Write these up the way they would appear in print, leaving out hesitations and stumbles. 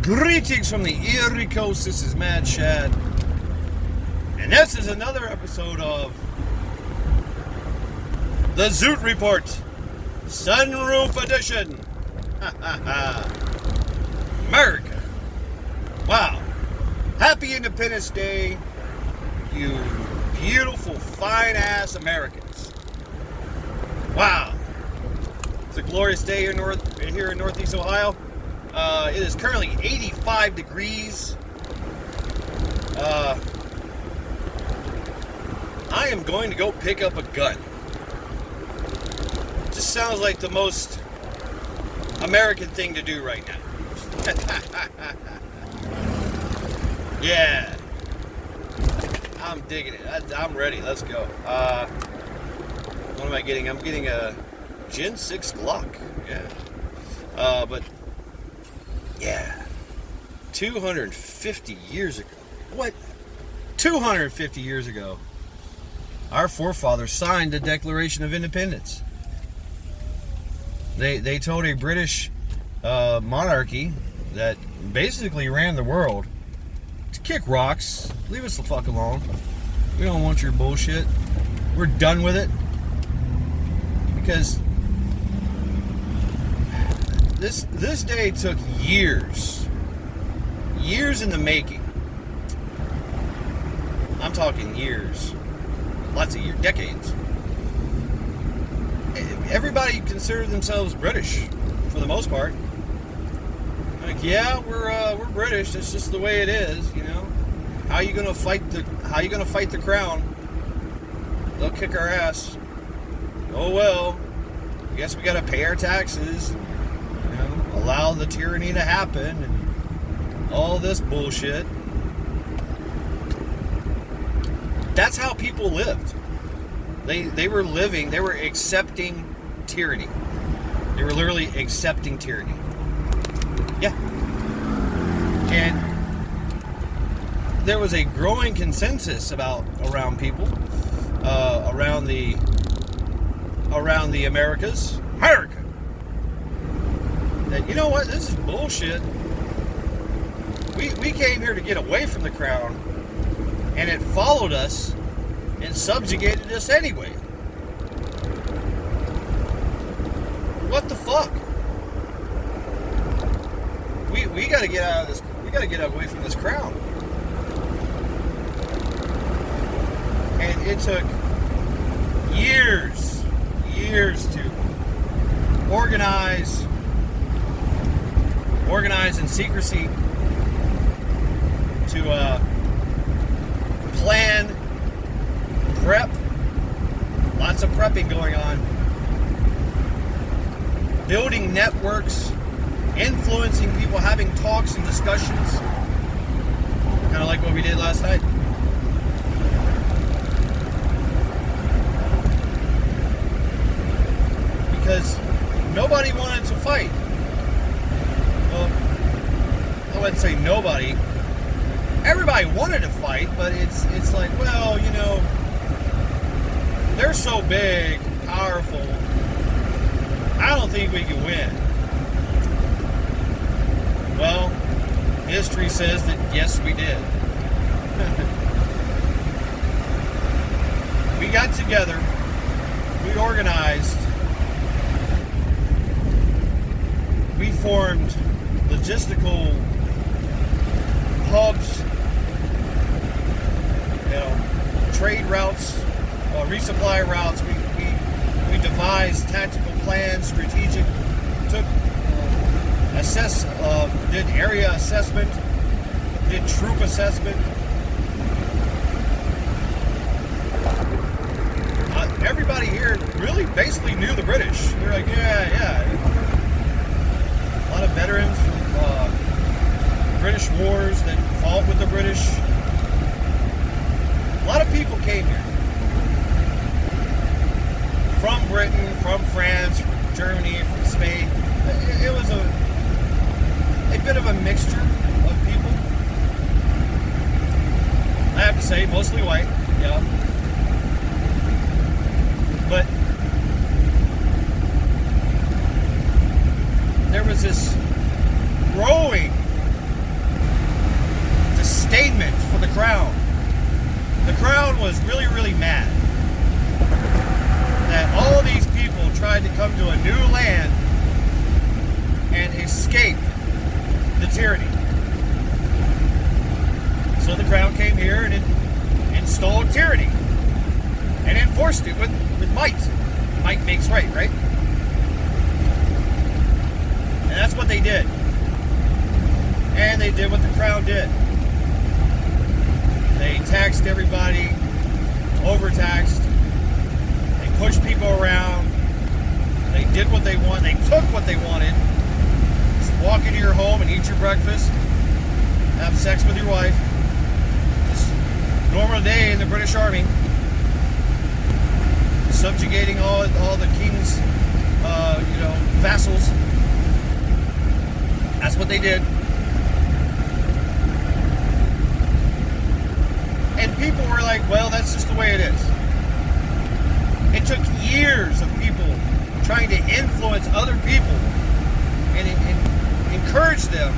Greetings from the Erie Coast. This is Mad Shad, and this is another episode of the Zoot Report, Sunroof Edition. Murica. Wow. Happy Independence Day, you beautiful, fine-ass Americans. Wow. It's a glorious day here in Northeast Ohio. It is currently 85 degrees. I am going to go pick up a gun. Just sounds like the most American thing to do right now. Yeah. I'm digging it. I'm ready. Let's go. What am I getting? I'm getting a Gen 6 Glock. Yeah. But yeah, 250 years ago. What? 250 years ago, our forefathers signed the Declaration of Independence. They told a British monarchy that basically ran the world to kick rocks, leave us the fuck alone. We don't want your bullshit. We're done with it. Because this day took years in the making. I'm talking years, lots of years, decades. Everybody considered themselves British for the most part. Like, yeah, we're British. That's just the way it is, you know. How you gonna fight the crown? They'll kick our ass. Oh well. I guess we gotta pay our taxes. Allow the tyranny to happen and all this bullshit. That's how people lived. They were accepting tyranny. They were literally accepting tyranny. Yeah. And there was a growing consensus around people, around the Americas. America! That, you know what, this is bullshit. We came here to get away from the crown, and it followed us and subjugated us anyway. What the fuck? We gotta get out of this. We gotta get away from this crown. And it took years to organize in secrecy, to plan, prep, lots of prepping going on, building networks, influencing people, having talks and discussions, kind of like what we did last night. Because nobody wanted to fight. Well, I wouldn't say nobody. Everybody wanted to fight, but it's like, well, you know, they're so big, powerful. I don't think we can win. Well, history says that yes, we did. We got together. We organized. We formed logistical hubs, you know, trade routes, resupply routes. We devised tactical plans, strategic, did area assessment, did troop assessment. Everybody here really basically knew the British. They're like, yeah. A lot of veterans from British wars that fought with the British. A lot of people came here. From Britain, from France, from Germany, from Spain. It was a bit of a mixture of people. I have to say, mostly white, yeah. But there was this growing was really, really mad that all these people tried to come to a new land and escape the tyranny. So the crown came here and it installed tyranny and enforced it with might. Might makes right? And that's what they did. And they did what the crown did. They taxed everybody, overtaxed. They pushed people around. They did what they wanted. They took what they wanted. Just walk into your home and eat your breakfast. Have sex with your wife. Just normal day in the British Army. Subjugating all the king's, vassals. That's what they did. And people were like, well, that's just the way it is. It took years of people trying to influence other people and encourage them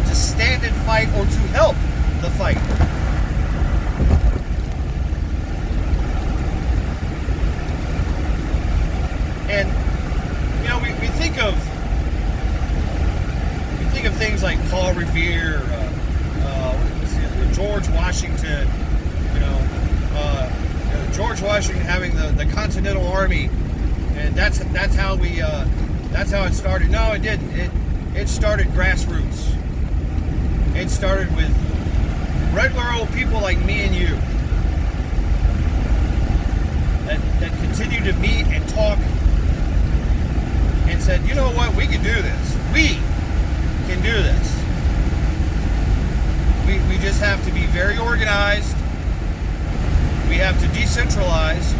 to stand and fight or to help the fight. And, we think of things like Paul Revere, George Washington, George Washington having the Continental Army, and that's how it started. No, it didn't. It started grassroots. It started with regular old people like me and you that continued to meet and talk and said, you know what, we can do this. We can do this. We just have to be very organized. We have to decentralize.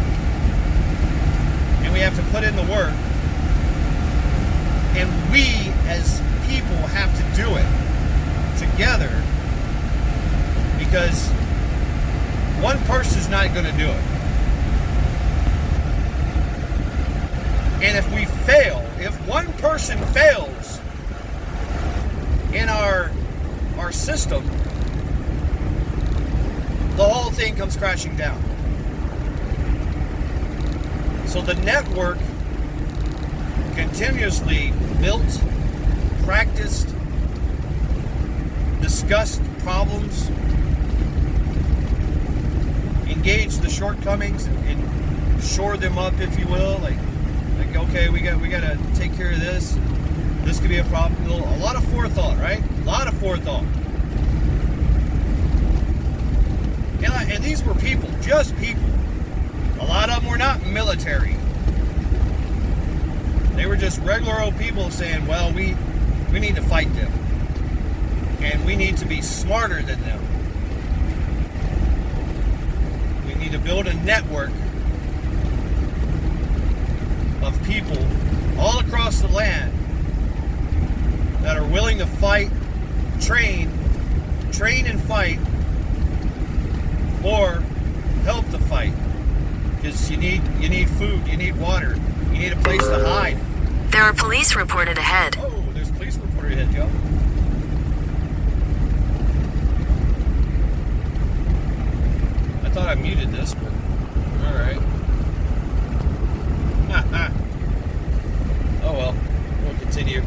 And we have to put in the work. And we, as people, have to do it together. Because one person's not going to do it. And if we fail, if one person fails in our system, the whole thing comes crashing down. So the network continuously built, practiced, discussed problems, engaged the shortcomings and shored them up, if you will. Like okay, we got to take care of this. This could be a problem. A lot of forethought, right? A lot of forethought. And these were people, just people. A lot of them were not military. They were just regular old people saying, well, we need to fight them. And we need to be smarter than them. We need to build a network of people all across the land that are willing to fight, train and fight, or help the fight. Because you need food, you need water, you need a place to hide. There are police reported ahead. Oh, there's police reported ahead, Joe. I thought I muted this, but alright. Oh well, we'll continue.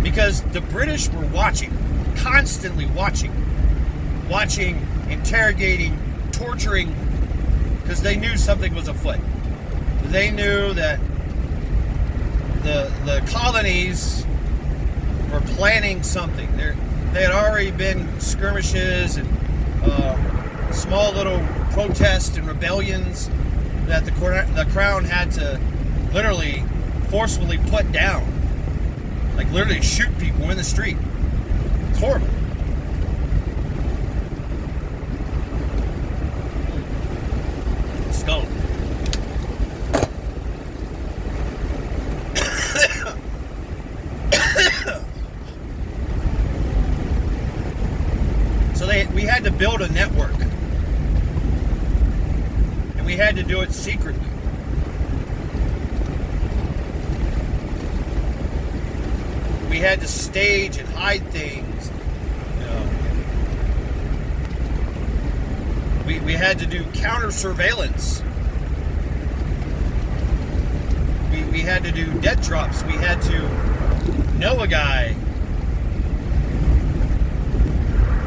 Because the British were watching, constantly watching, interrogating, torturing, because they knew something was afoot. They knew that the colonies were planning something. They had already been skirmishes and small little protests and rebellions that the crown had to literally forcefully put down. Like literally shoot people in the street. It's horrible. Skull. So we had to build a network. And we had to do it secretly. We had to stage and hide things, We had to do counter surveillance. We had to do dead drops. We had to know a guy.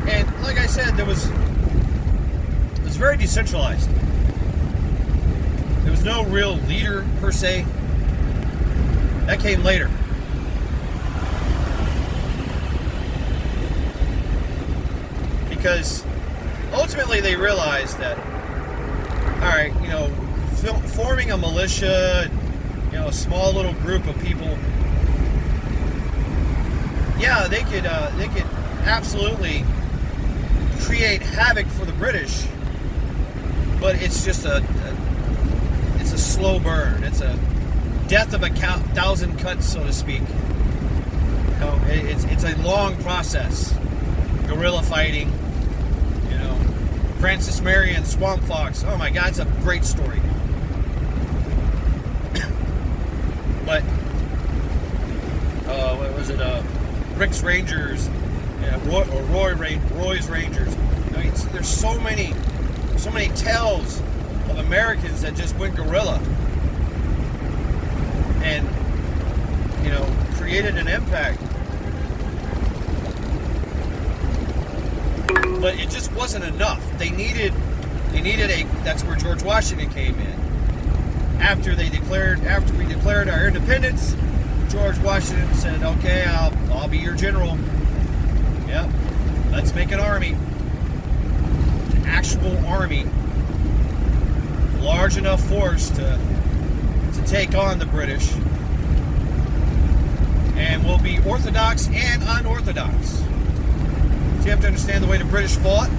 And like I said, it was very decentralized. There was no real leader per se. That came later. Because ultimately they realized that, all right, you know, forming a militia, you know, a small little group of people, yeah, they could absolutely create havoc for the British, but it's just it's a slow burn. It's a death of a thousand cuts, so to speak. You know, it's a long process. Guerrilla fighting, you know, Francis Marion, Swamp Fox. Oh my God, it's a great story. But what was it? Rick's Rangers, yeah, Roy's Rangers. I mean, there's so many tales of Americans that just went guerrilla and, you know, created an impact. But it just wasn't enough. They needed that's where George Washington came in. After we declared our independence, George Washington said, "Okay, I'll be your general. Yep, let's make an army, an actual army, large enough force to take on the British, and we'll be orthodox and unorthodox." So you have to understand the way the British fought.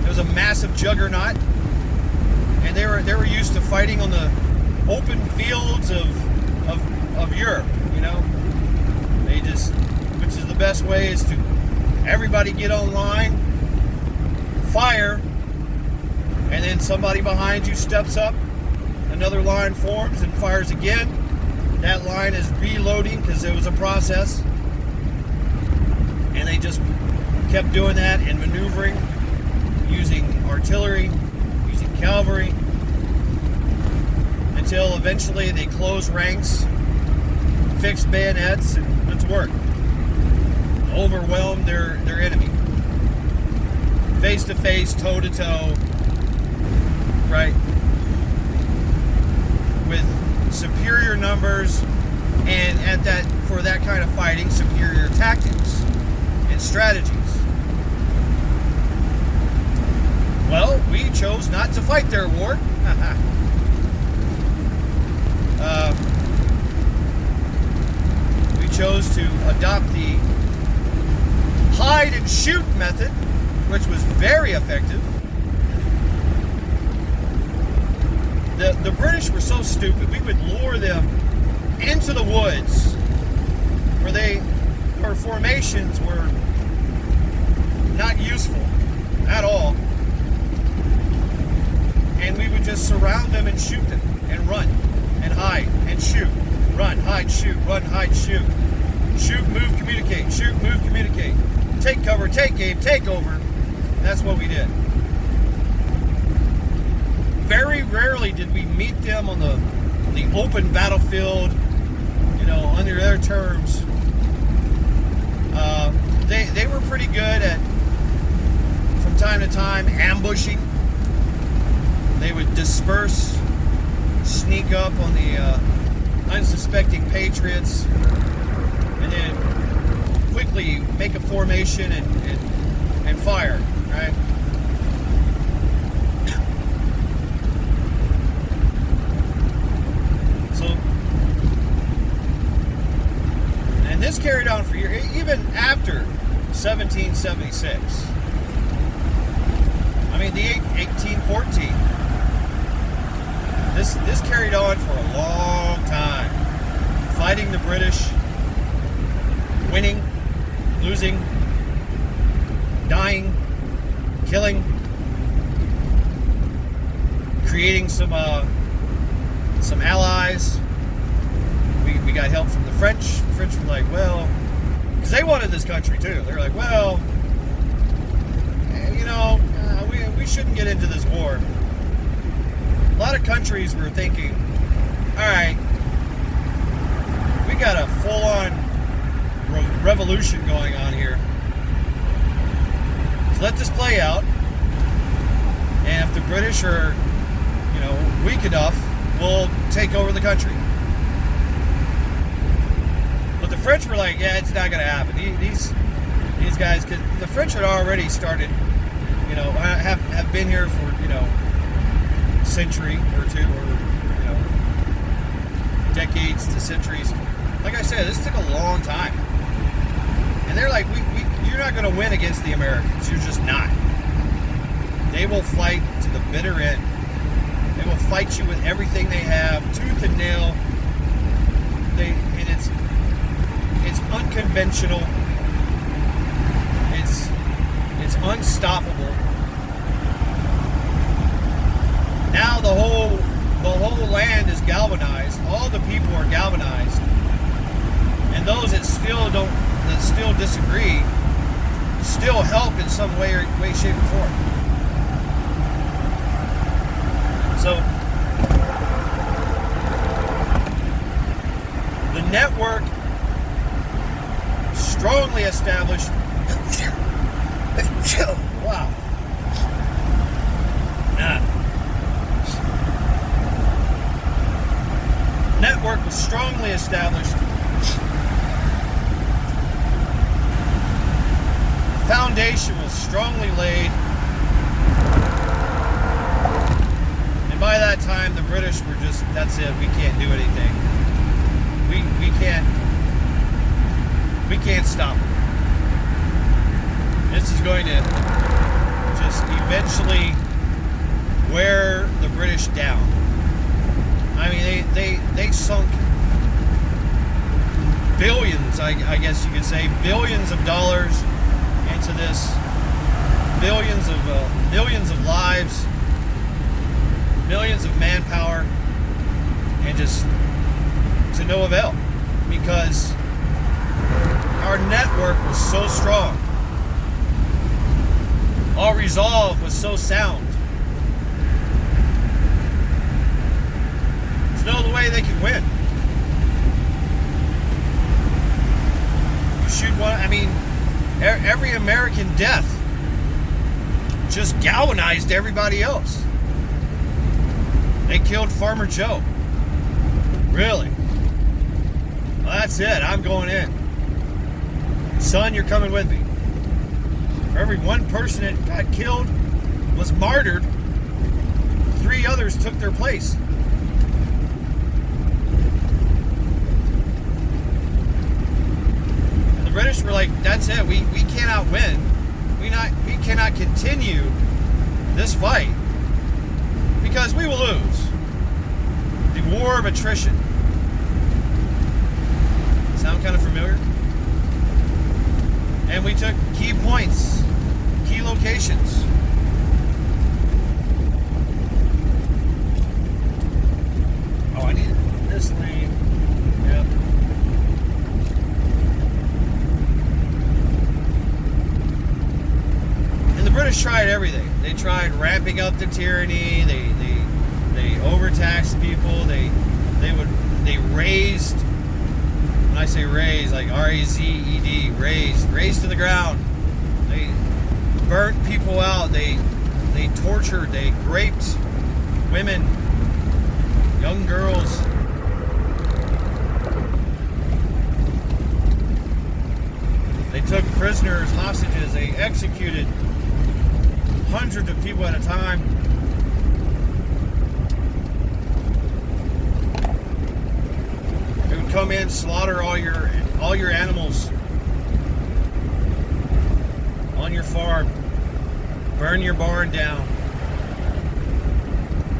It was a massive juggernaut, and they were used to fighting on the open fields of Europe. You know, which is the best way is to everybody get on line, fire, and then somebody behind you steps up, another line forms and fires again. That line is reloading because it was a process, and they just kept doing that and maneuvering, using artillery, using cavalry, until eventually they closed ranks, fixed bayonets, and went to work. Overwhelmed their enemy. Face to face, toe to toe, right? With superior numbers, and for that kind of fighting, superior tactics and strategies. Well, we chose not to fight their war. We chose to adopt the hide and shoot method, which was very effective. The British were so stupid. We would lure them into the woods where formations were not useful at all. And we would just surround them and shoot them and run and hide and shoot. Run, hide, shoot, run, hide, shoot. Shoot, move, communicate. Shoot, move, communicate. Take cover, take aim, take over. And that's what we did. Very rarely did we meet them on the open battlefield, you know, under their terms. They were pretty good at, from time to time, ambushing. They would disperse, sneak up on the unsuspecting patriots, and then quickly make a formation and fire, right? So, and this carried on for years, even after 1776. I mean, the 1814. This carried on for a long time. Fighting the British, winning, losing, dying, killing, creating some allies. We got help from the French. The French were like, well, because they wanted this country too. They're like, well, you know, we shouldn't get into this war. A lot of countries were thinking, all right, we got a full-on revolution going on here. So let this play out. And if the British are, weak enough, we'll take over the country. But the French were like, yeah, it's not going to happen. These guys, because the French had already started, have been here for, a century or two, or, decades to centuries. Like I said, this took a long time. And they're like, you're not going to win against the Americans. You're just not. They will fight to the bitter end. They will fight you with everything they have, tooth and nail. It's unconventional. It's unstoppable. Now the whole land is galvanized. All the people are galvanized, and those that still disagree, still help in some way, shape, or form. So the network strongly established. Wow. Network was strongly established. The foundation was strongly laid. And by that time, the British were just, that's it, we can't do anything. We can't stop them. This is going to just eventually wear the British down. I mean, they sunk billions, I guess you could say, billions of dollars into this, millions of lives, millions of manpower, and just to no avail, because our network was so strong. Our resolve was so sound. There's no other way they could win. You shoot one, every American death just galvanized everybody else. They killed Farmer Joe. Really? Well, that's it. I'm going in. Son, you're coming with me. For every one person that got killed, was martyred, 3 others took their place. And the British were like, that's it. We cannot win. We cannot continue this fight because we will lose. The war of attrition. Sound kind of familiar? And we took key points, key locations. Oh, I need this lane. Yep. And the British tried everything. They tried ramping up the tyranny. They overtaxed people. They raised. When I say raise, like R-A-Z-E-D, raised to the ground. They burnt people out. They tortured. They raped women, young girls. They took prisoners, hostages. They executed hundreds of people at a time. They would come in, slaughter all your animals on your farm, burn your barn down.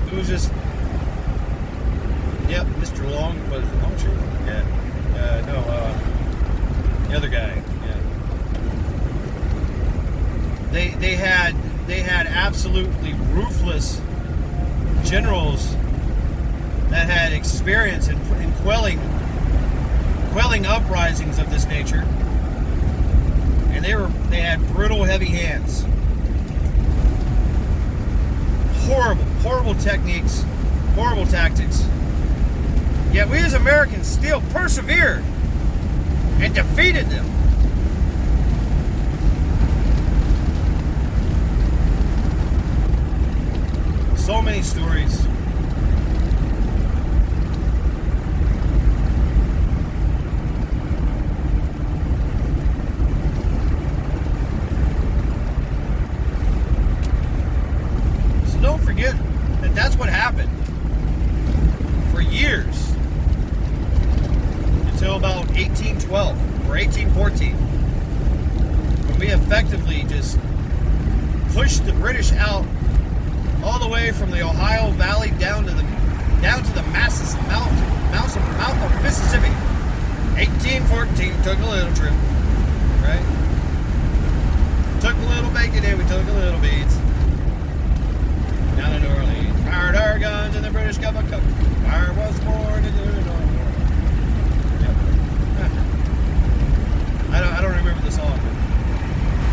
It was just, yep, Mr. Long, was it Longshore? Yeah. The other guy. Yeah. They had absolutely ruthless generals that had experience in quelling uprisings of this nature, and they had brutal, heavy hands. horrible, horrible techniques, horrible tactics. Yet we as Americans still persevered and defeated them. So many stories. So don't forget that that's what happened for years until about 1812 or 1814, when we effectively just pushed the British out all the way from the Ohio Valley down to the Masses Mountain of Mississippi. 1814, took a little trip, right? Took a little bacon and we took a little beads. Down to New Orleans, fired our guns and the British got a cup. Fire was born to do it all. I don't remember the song.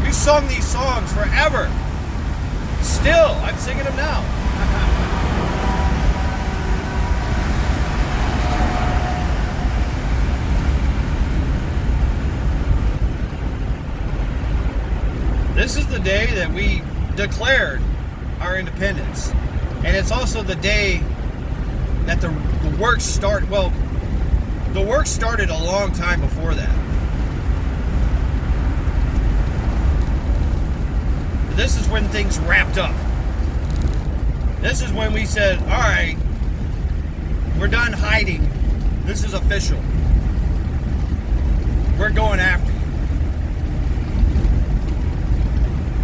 We sung these songs forever. Still, I'm singing them now. This is the day that we declared our independence. And it's also the day that the work started. Well, the work started a long time before that. This is when things wrapped up. This is when we said, all right, we're done hiding. This is official. We're going after you.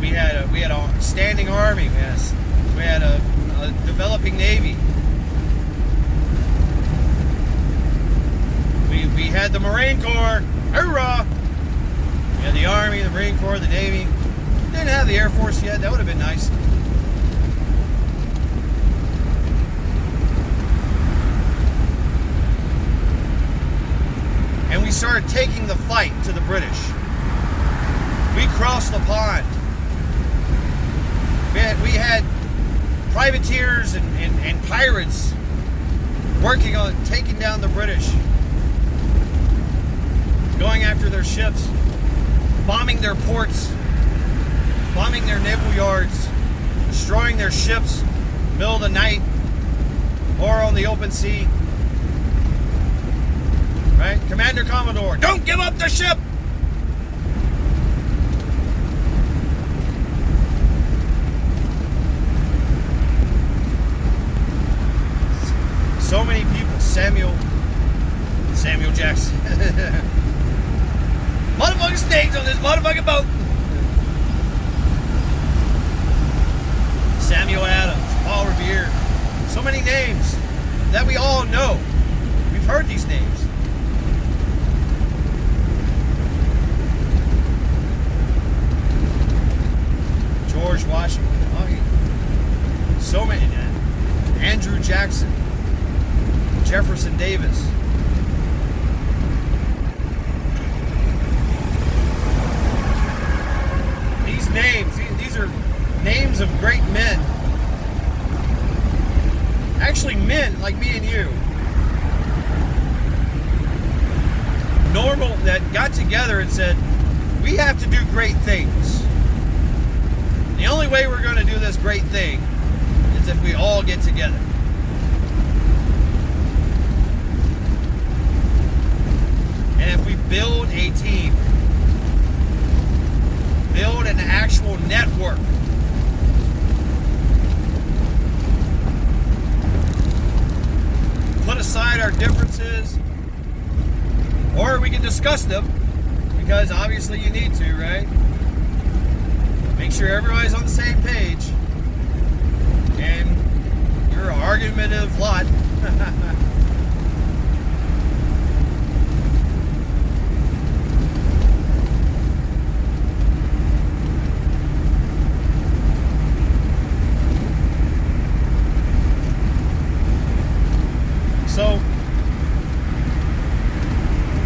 We had a standing army. We had a developing navy. We had the Marine Corps. Hoorah! We had the Army, the Marine Corps, the Navy. Didn't have the Air Force yet. That would have been nice. And we started taking the fight to the British. We crossed the pond. We had privateers and pirates working on taking down the British, going after their ships, bombing their ports, bombing their naval yards, destroying their ships middle of the night or on the open sea. Right? Commander Commodore, don't give up the ship! So many people. Samuel Jackson. Motherfucking snakes on this motherfucking boat. Samuel Adams, Paul Revere. So many names that we all know. We've heard these names. George Washington. Oh, so many. Andrew Jackson. Jefferson Davis. These names, these are names of great men. Actually, men like me and you. Normal, that got together and said, we have to do great things. The only way we're going to do this great thing is if we all get together. And if we build a team, build an actual network, put aside our differences, or we can discuss them, because obviously you need to, right? Make sure everybody's on the same page, and you're an argumentative lot. So,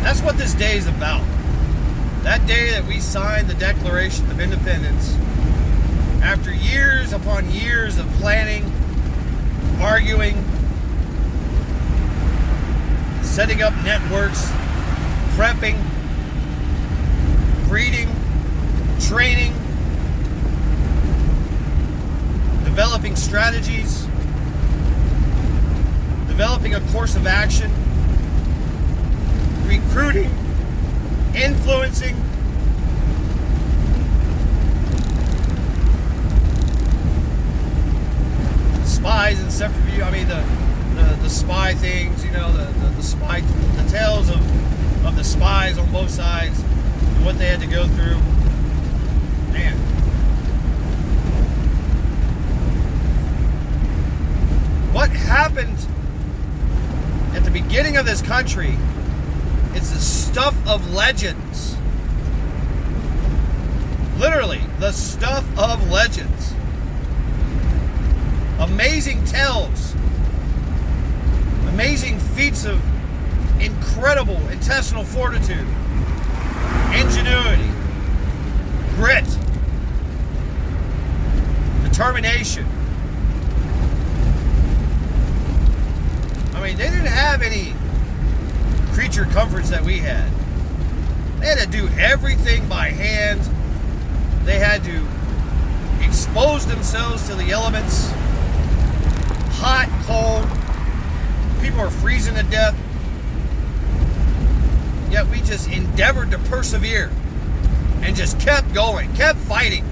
that's what this day is about. That day that we signed the Declaration of Independence, after years upon years of planning, arguing, setting up networks, prepping, breeding, training, developing strategies, developing a course of action, recruiting, influencing, spies and separate view. I mean, the spy things, you know, the spy, the tales of the spies on both sides, what they had to go through. Man. What happened at the beginning of this country is the stuff of legends. Literally, the stuff of legends. Amazing tales. Amazing feats of incredible intestinal fortitude, ingenuity, grit, determination. I mean, they didn't have any creature comforts that we had. They had to do everything by hand. They had to expose themselves to the elements. Hot, cold. People are freezing to death. Yet we just endeavored to persevere and just kept going, kept fighting.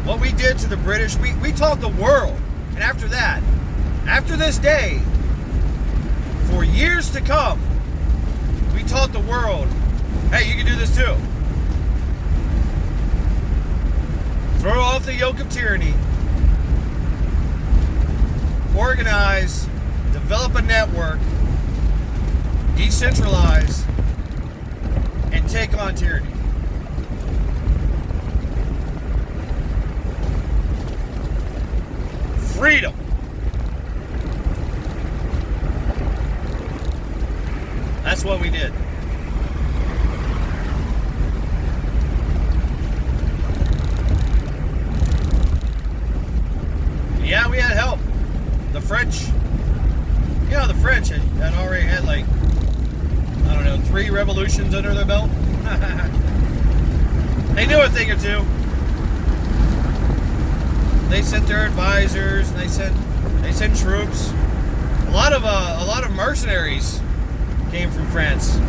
What we did to the British, we taught the world. And after that, after this day, for years to come, we taught the world, hey, you can do this too. Throw off the yoke of tyranny, organize, develop a network, decentralize, and take on tyranny. Freedom. That's what we did. Yeah, we had help. The French, you know, the French had already had, like, I don't know, 3 revolutions under their belt. They knew a thing or two. They sent their advisors, and they sent troops. A lot of mercenaries came from France.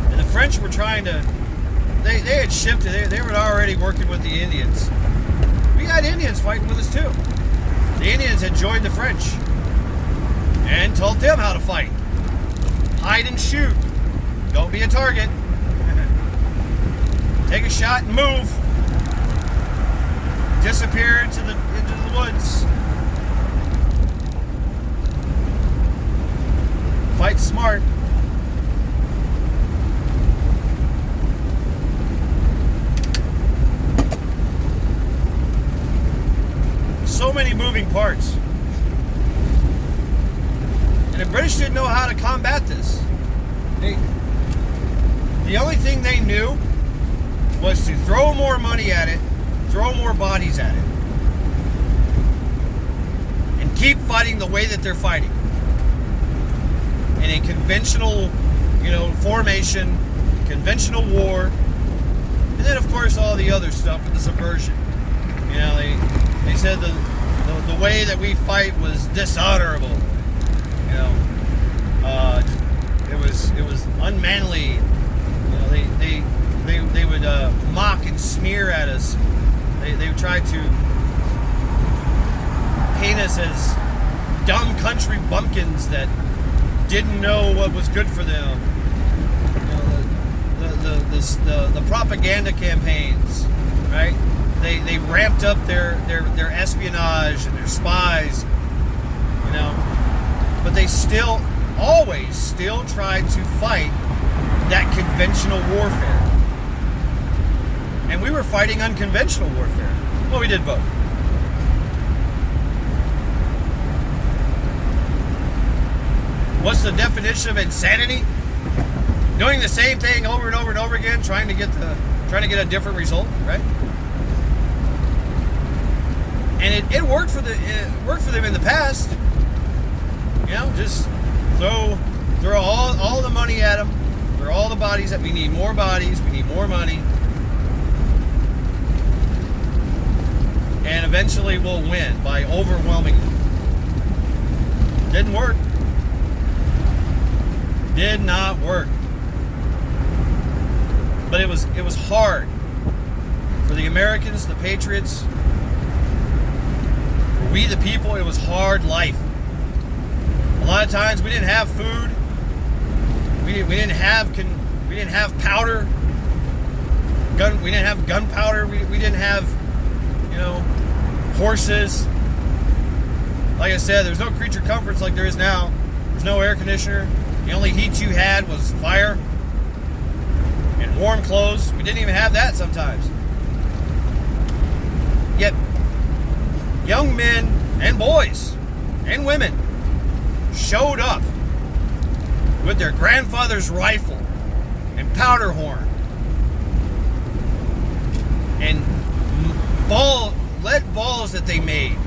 And the French were trying to. They had shifted. They were already working with the Indians. We had Indians fighting with us too. The Indians had joined the French and taught them how to fight. Hide and shoot. Don't be a target. Take a shot and move. Disappear into the woods. Fight smart. So many moving parts. And the British didn't know how to combat this. The only thing they knew was to throw more money at it, throw more bodies at it, and keep fighting the way that they're fighting. In a conventional, formation, conventional war, and then of course all the other stuff with the subversion. They said the way that we fight was dishonorable. It was unmanly. They would mock and smear at us. They tried to paint us as dumb country bumpkins that didn't know what was good for them. The propaganda campaigns, right? They ramped up their espionage and their spies, but they always tried to fight that conventional warfare. And we were fighting unconventional warfare. Well, we did both. What's the definition of insanity? Doing the same thing over and over and over again, trying to get a different result, right? And it worked for them in the past. You know, just throw all the money at them, throw all the bodies. That we need more bodies, we need more money, and eventually we'll win by overwhelming them. Didn't work. Did not work. But it was hard for the Americans, the patriots, for we the people. It was hard life. A lot of times we didn't have food. We didn't have powder. We didn't have gunpowder. We didn't have, horses. Like I said, there's no creature comforts like there is now. There's no air conditioner. The only heat you had was fire and warm clothes. We didn't even have that sometimes. Yet, young men and boys and women showed up with their grandfather's rifle and powder horn and lead balls that they made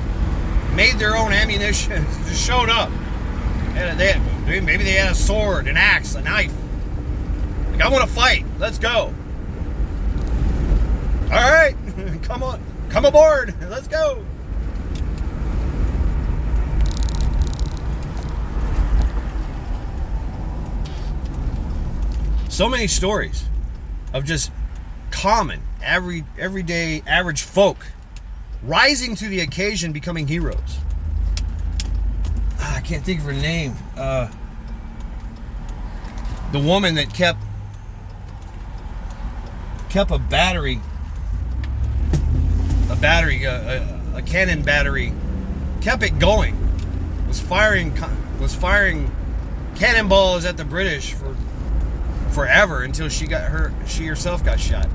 their own ammunition. Just showed up. And maybe they had a sword, an axe, a knife. Like, I want to fight. Let's go. All right, come aboard. Let's go. So many stories of just common, everyday, average folk rising to the occasion, becoming heroes. I can't think of her name. The woman that kept a battery, a cannon battery, kept it going. Was firing cannonballs at the British for forever until she herself got shot.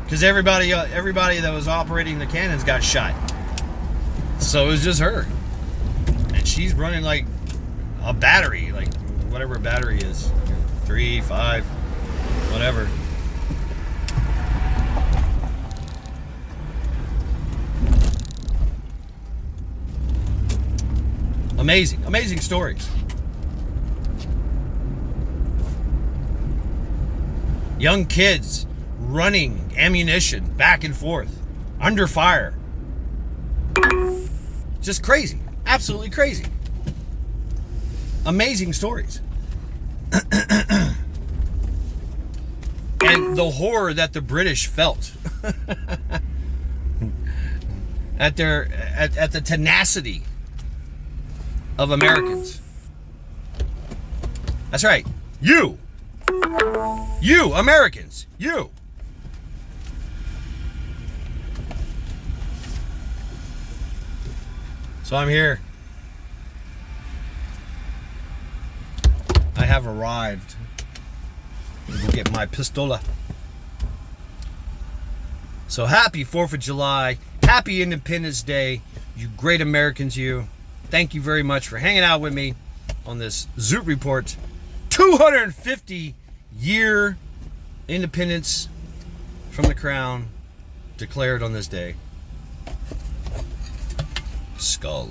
Because everybody that was operating the cannons got shot. So it was just her. And she's running like a battery, like whatever a battery is. 3, 5, whatever. Amazing stories. Young kids running ammunition back and forth under fire. Just crazy. Absolutely crazy. Amazing stories. And the horror that the British felt at the tenacity of Americans. That's right. You Americans, you. So I'm here. I have arrived. Let me go get my pistola. So happy 4th of July. Happy Independence Day. You great Americans, you. Thank you very much for hanging out with me on this Zoot Report. 250-year independence from the crown declared on this day. Skull.